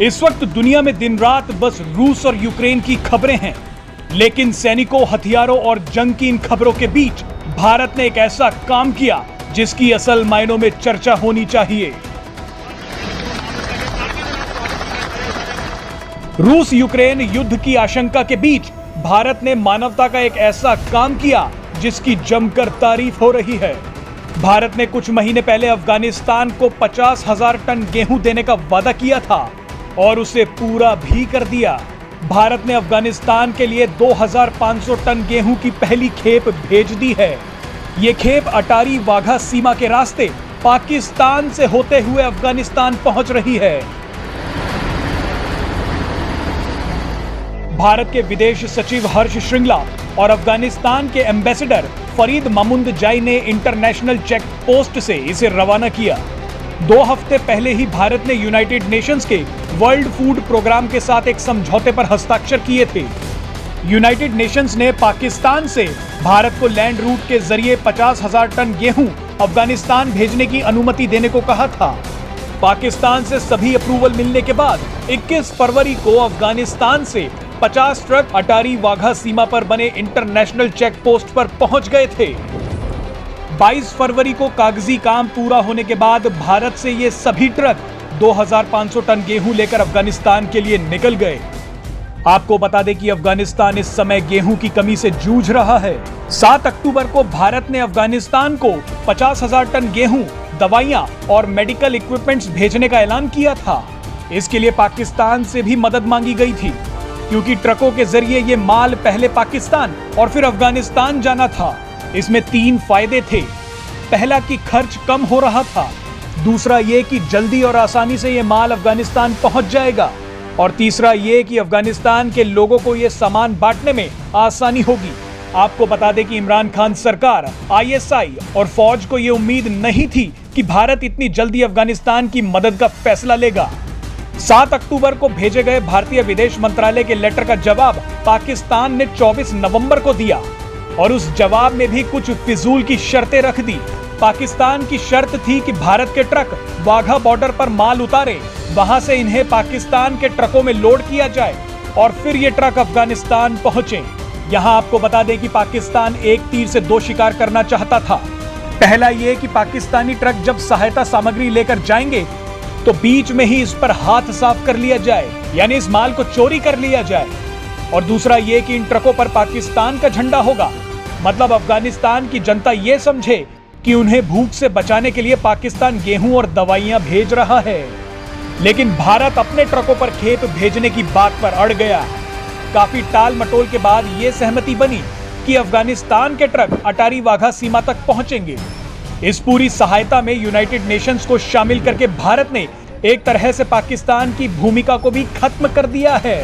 इस वक्त दुनिया में दिन रात बस रूस और यूक्रेन की खबरें हैं, लेकिन सैनिकों, हथियारों और जंग की इन खबरों के बीच भारत ने एक ऐसा काम किया जिसकी असल मायनों में चर्चा होनी चाहिए। रूस यूक्रेन युद्ध की आशंका के बीच भारत ने मानवता का एक ऐसा काम किया जिसकी जमकर तारीफ हो रही है। भारत ने कुछ महीने पहले अफगानिस्तान को 50,000 टन गेहूं देने का वादा किया था और उसे पूरा भी कर दिया। भारत ने अफगानिस्तान के लिए 2,500 टन गेहूं की पहली खेप भेज दी है। ये खेप अटारी वाघा सीमा के रास्ते पाकिस्तान से होते हुए अफगानिस्तान पहुंच रही है। भारत के विदेश सचिव हर्ष श्रृंगला और अफगानिस्तान के एम्बेसडर फरीद मामुंदजाई ने इंटरनेशनल चेक पोस्ट से इसे रवाना किया। 2 हफ्ते पहले ही भारत ने यूनाइटेड नेशंस के वर्ल्ड फूड प्रोग्राम के साथ एक समझौते पर हस्ताक्षर किए थे। यूनाइटेड नेशंस ने पाकिस्तान से भारत को लैंड रूट के जरिए 50,000 टन गेहूं अफगानिस्तान भेजने की अनुमति देने को कहा था। पाकिस्तान से सभी अप्रूवल मिलने के बाद 21 फरवरी को अफगानिस्तान से 50 ट्रक अटारी वाघा सीमा पर बने इंटरनेशनल चेक पोस्ट पर पहुंच गए थे। 22 फरवरी को कागजी काम पूरा होने के बाद भारत से ये सभी ट्रक 2,500 टन गेहूं लेकर अफगानिस्तान के लिए निकल गए। आपको बता दें कि अफगानिस्तान इस समय गेहूं की कमी से जूझ रहा है। 7 अक्टूबर को भारत ने अफगानिस्तान को 50,000 टन गेहूं, दवाइयां और मेडिकल इक्विपमेंट्स भेजने का ऐलान किया था। इसके लिए पाकिस्तान से भी मदद मांगी गई थी, क्योंकि ट्रकों के जरिए ये माल पहले पाकिस्तान और फिर अफगानिस्तान जाना था। इसमें 3 फायदे थे। पहला कि खर्च कम हो रहा था, दूसरा ये कि जल्दी और आसानी से ये माल अफगानिस्तान पहुंच जाएगा, और तीसरा ये कि अफगानिस्तान के लोगों को ये सामान बांटने में आसानी होगी। आपको बता दें कि इमरान खान सरकार, ISI और फौज को ये उम्मीद नहीं थी कि भारत इतनी जल्दी अफगानिस्तान की मदद का फैसला लेगा। 7 अक्टूबर को भेजे गए भारतीय विदेश मंत्रालय के लेटर का जवाब पाकिस्तान ने 24 नवंबर को दिया, और उस जवाब में भी कुछ फिजूल की शर्तें रख दी। पाकिस्तान की शर्त थी कि भारत के ट्रक वाघा बॉर्डर पर माल उतारे, वहां से इन्हें पाकिस्तान के ट्रकों में लोड किया जाए और फिर ये ट्रक अफगानिस्तान पहुंचे। यहां आपको बता दें कि पाकिस्तान एक तीर से 2 शिकार करना चाहता था। पहला ये कि पाकिस्तानी ट्रक जब सहायता सामग्री लेकर जाएंगे तो बीच में ही इस पर हाथ साफ कर लिया जाए, यानी इस माल को चोरी कर लिया जाए। और दूसरा ये कि इन ट्रकों पर पाकिस्तान का झंडा होगा, मतलब अफगानिस्तान की जनता ये समझे कि उन्हें भूख से बचाने के लिए पाकिस्तान गेहूं और दवाइयां भेज रहा है। लेकिन भारत अपने ट्रकों पर खेप भेजने की बात पर अड़ गया। काफी टाल मटोल के बाद ये सहमति बनी कि अफगानिस्तान के ट्रक अटारी वाघा सीमा तक पहुंचेंगे। इस पूरी सहायता में यूनाइटेड नेशंस को शामिल करके भारत ने एक तरह से पाकिस्तान की भूमिका को भी खत्म कर दिया है।